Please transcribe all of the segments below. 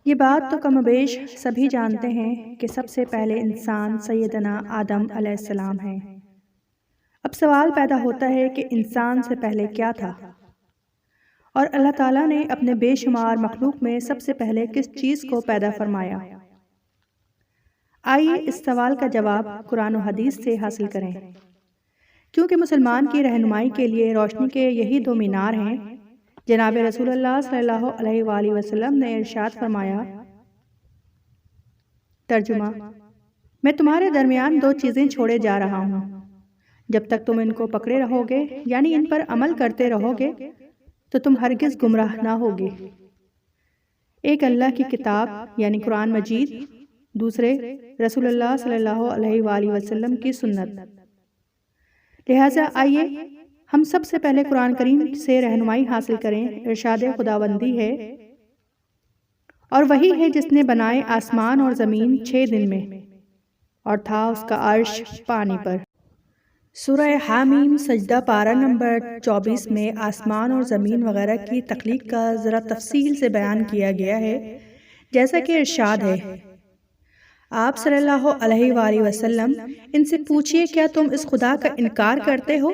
یہ بات تو کم و بیش سبھی جانتے ہیں کہ سب سے پہلے انسان سیدنا آدم علیہ السلام ہیں۔ اب سوال پیدا ہوتا ہے کہ انسان سے پہلے کیا تھا، اور اللہ تعالیٰ نے اپنے بے شمار مخلوق میں سب سے پہلے کس چیز کو پیدا فرمایا؟ آئیے اس سوال کا جواب قرآن و حدیث سے حاصل کریں، کیونکہ مسلمان کی رہنمائی کے لیے روشنی کے یہی دو مینار ہیں۔ جناب رسول اللہ صلی اللہ علیہ وآلہ وسلم نے ارشاد فرمایا، ترجمہ: میں تمہارے درمیان دو چیزیں چھوڑے جا رہا ہوں، جب تک تم ان کو پکڑے رہو گے، یعنی ان پر عمل کرتے رہو گے، تو تم ہرگز گمراہ نہ ہوگے۔ ایک اللہ کی کتاب یعنی قرآن مجید، دوسرے رسول اللہ صلی اللہ علیہ وآلہ وسلم کی سنت۔ لہٰذا آئیے ہم سب سے پہلے قرآن کریم سے رہنمائی حاصل کریں۔ ارشاد خداوندی ہے، اور وہی ہے جس نے بنائے آسمان اور زمین 6 دن میں، اور تھا اس کا عرش پانی پر۔ سورہ حامیم سجدہ پارہ نمبر 24 میں آسمان اور زمین وغیرہ کی تخلیق کا ذرا تفصیل سے بیان کیا گیا ہے، جیسا کہ ارشاد ہے، آپ صلی اللہ علیہ وآلہ وسلم ان سے پوچھئے، کیا تم اس خدا کا انکار کرتے ہو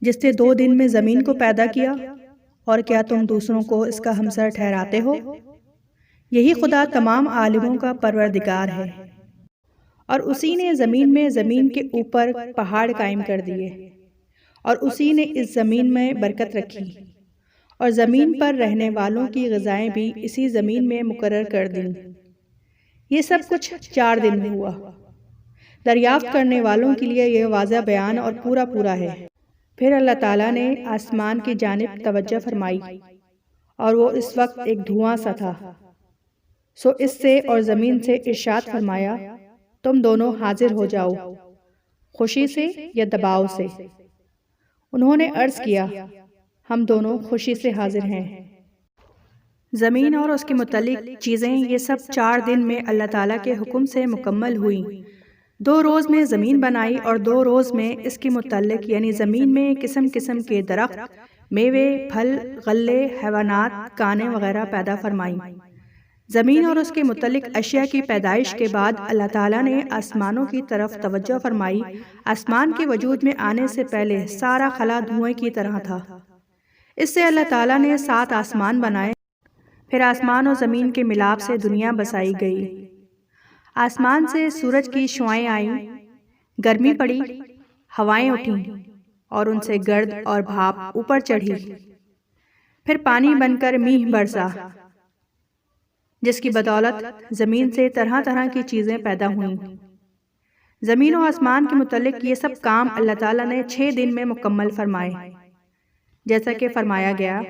جس نے 2 دن میں زمین کو پیدا کیا، اور کیا تم دوسروں کو اس کا ہمسر ٹھہراتے ہو؟ یہی خدا تمام عالموں کا پروردگار ہے، اور اسی نے زمین کے اوپر پہاڑ قائم کر دیے، اور اسی نے اس زمین میں برکت رکھی، اور زمین پر رہنے والوں کی غذائیں بھی اسی زمین میں مقرر کر دیں۔ یہ سب کچھ 4 دن میں ہوا۔ دریافت کرنے والوں کے لیے یہ واضح بیان اور پورا ہے۔ پھر اللہ تعالیٰ نے آسمان کی جانب توجہ فرمائی، اور وہ اس وقت ایک دھواں سا تھا، سو اس سے اور زمین سے ارشاد فرمایا، تم دونوں حاضر ہو جاؤ، خوشی سے یا دباؤ سے۔ انہوں نے عرض کیا، ہم دونوں خوشی سے حاضر ہیں۔ زمین اور اس کے متعلق چیزیں یہ سب 4 دن میں اللہ تعالیٰ کے حکم سے مکمل ہوئیں۔ 2 روز میں زمین بنائی، اور 2 روز میں اس کے متعلق یعنی زمین میں قسم قسم کے درخت، میوے، پھل، غلے، حیوانات، کانیں وغیرہ پیدا فرمائیں۔ زمین اور اس کے متعلق اشیاء کی پیدائش کے بعد اللہ تعالیٰ نے آسمانوں کی طرف توجہ فرمائی۔ آسمان کے وجود میں آنے سے پہلے سارا خلا دھوئیں کی طرح تھا۔ اس سے اللہ تعالیٰ نے 7 آسمان بنائے۔ پھر آسمان و زمین کے ملاپ سے دنیا بسائی گئی۔ آسمان سے سورج کی شعاعیں آئیں، گرمی پڑی، ہوائیں اٹھیں، اور ان سے گرد اور بھاپ اوپر چڑھی۔ پھر پانی بن کر میںہ برسا، جس کی بدولت زمین سے طرح طرح کی چیزیں پیدا ہوئیں۔ زمین و آسمان کے متعلق یہ سب کام اللہ تعالیٰ نے 6 دن میں مکمل فرمائے، جیسا کہ فرمایا گیا،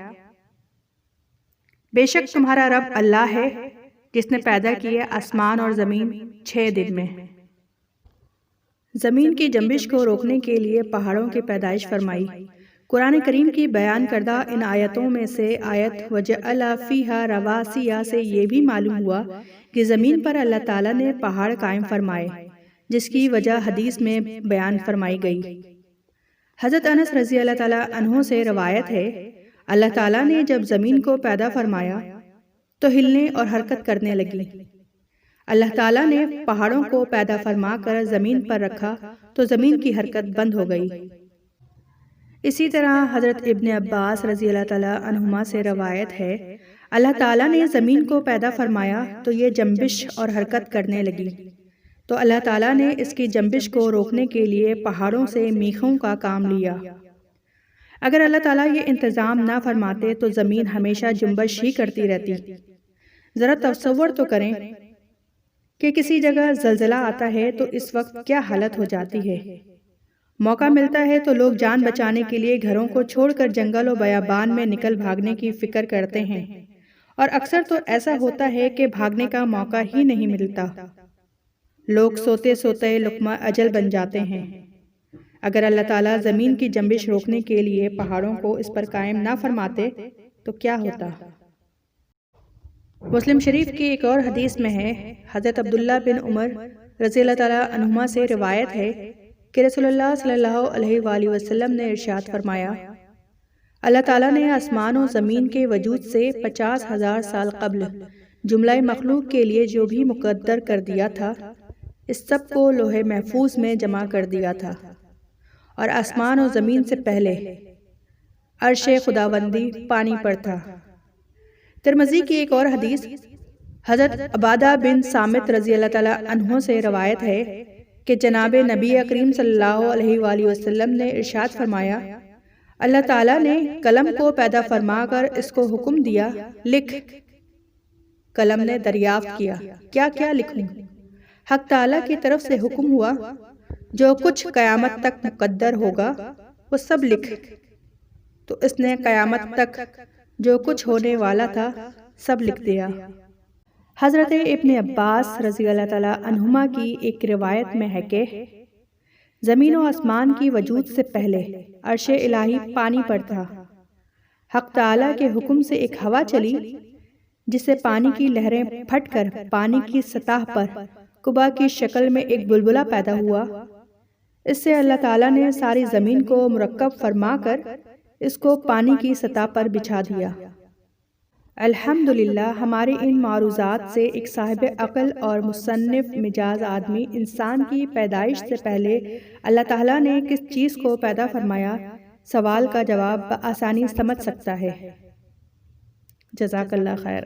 بے شک تمہارا رب اللہ ہے جس نے پیدا کیے آسمان اور زمین 6 دن میں۔ زمین کی جنبش کو روکنے کے لیے پہاڑوں کی پیدائش فرمائی۔ قرآن کریم کی بیان کردہ ان آیتوں میں سے آیت وَجَعَلَ فِيهَا رَوَاسِيَ سے یہ بھی معلوم ہوا کہ زمین پر اللہ تعالیٰ نے پہاڑ قائم فرمائے، جس کی وجہ حدیث میں بیان فرمائی گئی۔ حضرت انس رضی اللہ تعالیٰ عنہ سے روایت ہے، اللہ تعالیٰ نے جب زمین کو پیدا فرمایا تو ہلنے اور حرکت کرنے لگی۔ اللہ تعالیٰ نے پہاڑوں کو پیدا فرما کر زمین پر رکھا تو زمین کی حرکت بند ہو گئی۔ اسی طرح حضرت ابن عباس رضی اللہ تعالیٰ عنہما سے روایت ہے، اللہ تعالیٰ نے زمین کو پیدا فرمایا تو یہ جنبش اور حرکت کرنے لگی، تو اللہ تعالیٰ نے اس کی جنبش کو روکنے کے لیے پہاڑوں سے میخوں کا کام لیا۔ اگر اللہ تعالیٰ یہ انتظام نہ فرماتے تو زمین ہمیشہ جنبش ہی کرتی رہتی۔ ذرا تصور تو کریں کہ کسی جگہ زلزلہ آتا ہے تو اس وقت کیا حالت ہو جاتی ہے۔ موقع ملتا ہے تو لوگ جان بچانے کے لیے گھروں کو چھوڑ کر جنگل و بیابان میں نکل بھاگنے کی فکر کرتے ہیں، اور اکثر تو ایسا ہوتا ہے کہ بھاگنے کا موقع ہی نہیں ملتا۔ لوگ سوتے سوتے لقمہ اجل بن جاتے ہیں۔ اگر اللہ تعالیٰ زمین کی جنبش روکنے کے لیے پہاڑوں کو اس پر قائم نہ فرماتے تو کیا ہوتا؟ مسلم شریف کی ایک اور حدیث میں ہے، حضرت عبداللہ بن عمر رضی اللہ تعالیٰ عنہما سے روایت ہے کہ رسول اللہ صلی اللہ علیہ وآلہ وسلم نے ارشاد فرمایا، اللہ تعالیٰ نے آسمان و زمین کے وجود سے 50,000 سال قبل جملہ مخلوق کے لیے جو بھی مقدر کر دیا تھا اس سب کو لوح محفوظ میں جمع کر دیا تھا، اور آسمان و زمین سے پہلے عرش خداوندی پانی پر تھا۔ ترمذی کی ایک اور حدیث حضرت عبادہ بن صامت رضی اللہ تعالیٰ عنہ سے روایت ہے کہ جناب نبی کریم صلی اللہ علیہ وآلہ وسلم نے ارشاد فرمایا، اللہ تعالیٰ نے قلم کو پیدا فرما کر اس کو حکم دیا، لکھ۔ قلم نے دریافت کیا، کیا کیا لکھوں؟ حق تعالیٰ کی طرف سے حکم ہوا، جو کچھ قیامت تک مقدر ہوگا وہ سب لکھ۔ تو اس نے قیامت تک جو کچھ ہونے والا تھا سب لکھ دیا۔ حضرت ابن عباس رضی اللہ تعالیٰ عنہما کی ایک روایت میں ہے کہ زمین و آسمان کی وجود سے پہلے عرش الہی پانی پر تھا۔ حق تعالیٰ کے حکم سے ایک ہوا چلی جس سے پانی کی لہریں پھٹ کر پانی کی سطح پر قبا کی شکل میں ایک بلبلہ پیدا ہوا۔ اس سے اللہ تعالیٰ نے ساری زمین کو مرکب فرما کر اس کو پانی کی سطح پر بچھا دیا۔ الحمدللہ ہمارے ان معروضات سے ایک صاحب عقل اور مصنف مزاج آدمی انسان کی پیدائش سے پہلے اللہ تعالیٰ نے کس چیز کو پیدا فرمایا سوال کا جواب بآسانی سمجھ سکتا ہے۔ جزاک اللہ خیر۔